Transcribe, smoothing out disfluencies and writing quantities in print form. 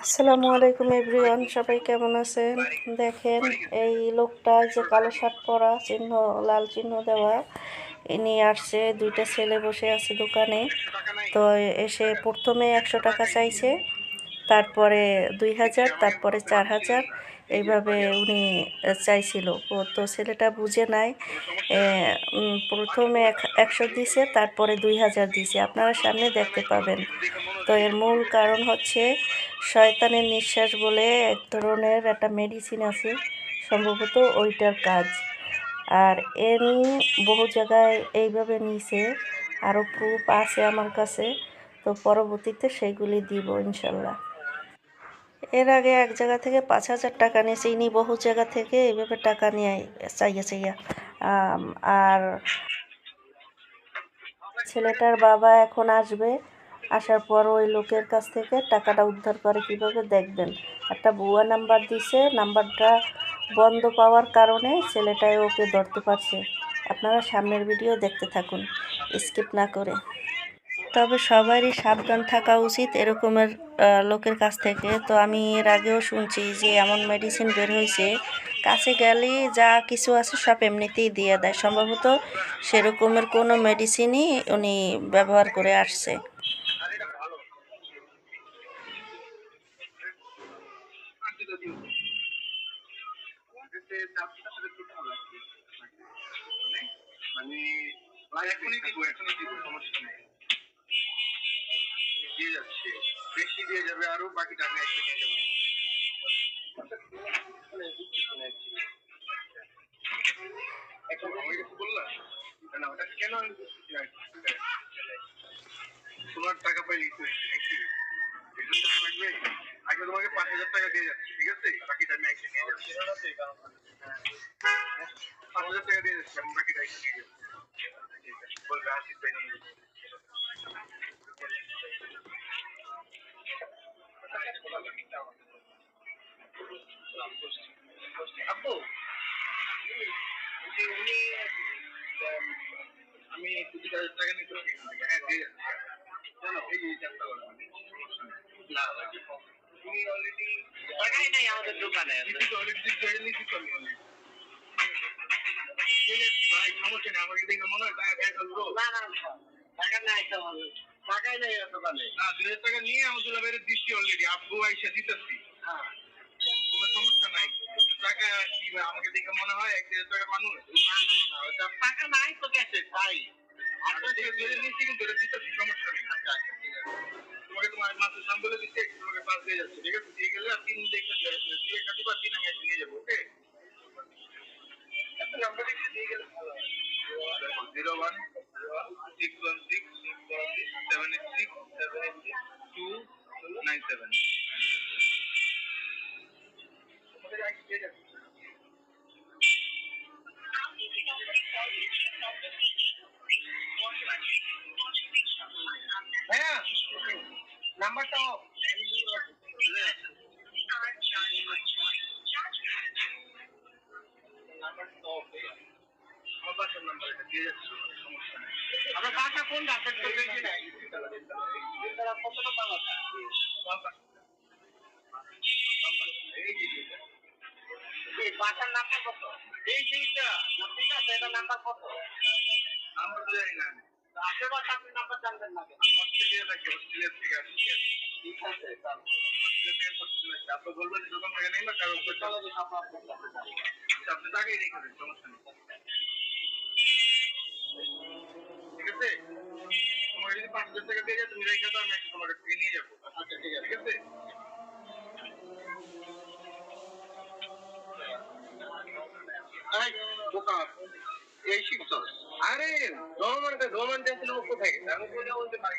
আসসালামু আলাইকুম এভরিওয়ান, সবাই কেমন আছেন? দেখেন এই লোকটা যে কালো শার্ট পরা, চিহ্ন লাল চিহ্ন দেওয়া, ইনি আসছে। দুইটা ছেলে বসে আছে দোকানে। তো এসে প্রথমে 100 টাকা চাইছে, তারপরে 2000, তারপরে 4000, এইভাবে উনি চাইছিল। তো ছেলেটা বুঝে নাই, প্রথমে 100 দিছে, তারপরে 2000 দিছে। আপনারা সামনে দেখতে পাবেন। তো এর মূল কারণ হচ্ছে শয়তানের নিঃশ্বাস বলে এক ধরনের একটা মেডিসিন আছে, সম্ভবত ওইটার কাজ। আর এনি বহু জায়গায় এইভাবে নিছে, আরও প্রুফ আছে আমার কাছে। তো পরবর্তীতে সেইগুলি দিব ইনশাল্লাহ। এর আগে এক জায়গা থেকে 5000 টাকা নিয়েছে, ইনি বহু জায়গা থেকে এইভাবে টাকা নিয়ে চাইয়া। আর ছেলেটার বাবা এখন আসবে, আসার পর ওই লোকের কাছ থেকে টাকাটা উদ্ধার করে কিভাবে দেখবেন। একটা ভুয়া নাম্বার দিছে, নাম্বারটা বন্ধ পাওয়ার কারণে ছেলেটাই ওকে ধরতে পারছে। আপনারা সামনের ভিডিও দেখতে থাকুন স্কিপ না করে। তবে সবারই সাবধান থাকা উচিত এরকমের লোকের কাছ থেকে। তো আমি এর আগেও শুনছি যে এমন মেডিসিন বের হয়েছে, কাছে গেলেই যা কিছু আছে সব এমনিতেই দিয়ে দেয়। সম্ভবত সেরকমের কোনো মেডিসিনই উনি ব্যবহার করে আসছে। দিয়ে যাচ্ছে, বেশি দিয়ে যাবে আরো, বাকিটা আমি একটু নিয়ে যাবো। এখন আমি কিছু বললাম না, ওটা কেন আমি বুঝতেছি না। তোমার টাকা পাইলে তো নাকি এজন্য টাকা লাগবে। আগে তোমাকে 5000 টাকা দিয়ে যাচ্ছি, ঠিক আছে? বাকিটা আমি একটু নিয়ে যাচ্ছি। 5000 টাকা দিয়ে যাচ্ছি, আমি বাকিটা একটু নিয়ে যাচ্ছি। বলবে আসিফ ভাই নিয়ে যাচ্ছি। আব্বু যে উনি আমি 2000 টাকা নিতে পারি। হ্যাঁ দিয়ে যাচ্ছি। এই যে চেষ্টা করবেন না, তুমি অলরেডি টাকাই নাই আমাদের দোকানে। অলরেডি ভাই সমস্যা নেই, আমাকে দেখে মনে হয় টাকা খাই ফেলবো। না না টাকা নাই, টাকাই নাই দোকানে। না 2000 টাকা নিয়ে আমাদের বাইরে দিচ্ছি অলরেডি, আব্বু আইসা দিতেছি। হ্যাঁ কোনো সমস্যা নাই। টাকা কি আমাকে দেখে মনে হয় 1000 টাকা মানুষ। না না না ওটা টাকা নাই তো গেছে তাই। আপনার থেকে ধরে নিচ্ছি কিন্তু এটা দিতেছি, সমস্যা নেই। আচ্ছা আচ্ছা ঠিক আছে। তোমাকে তোমার মাসের দাম বলে দিচ্ছে, তোমাকে 5 দিয়ে যাচ্ছে, ঠিক আছে? দিয়ে গেলে আর 3 দেখে দিয়ে কাটি বা 3 আমি এসে নিয়ে যাবো। ওকে নাম্বার একটু দিয়ে গেলে ভালো হয়। 016167867297। হ্যাঁ নাম্বারটা আমার বাসার নাম্বার এটা দিয়ে যাচ্ছে, সমস্যা নেই। আপনার বাসা কোনটা? আপনার তো বেশি নাই। কত নাম্বার বাসা? এই বাসার নাম্বার কত? এই জিনিসটা ঠিক আছে, এটা নাম্বার কত? নাম্বার তো জানি না। আশেপাশে আপনি নাম্বার জানবেন না কেন? অস্ট্রেলিয়া থেকে, অস্ট্রেলিয়া থেকে আসছি আমি। ঠিক আছে, অস্ট্রেলিয়া থেকে পড়তে আপনি বলবেন দোকান থেকে নেই না, কারণ আপনি টাকাই রেখে দেন, সমস্যা নেই। ঠিক আছে, তোমাকে যদি 5000 টাকা দিয়ে যায় তুমি রেখে দাও, আমি তোমার কাছ থেকে নিয়ে যাবো। আচ্ছা ঠিক আছে, ঠিক আছে। এই শিখছো? আরে গভর্নমেন্ট কোথায় গেছে? আমি বলতে পারি।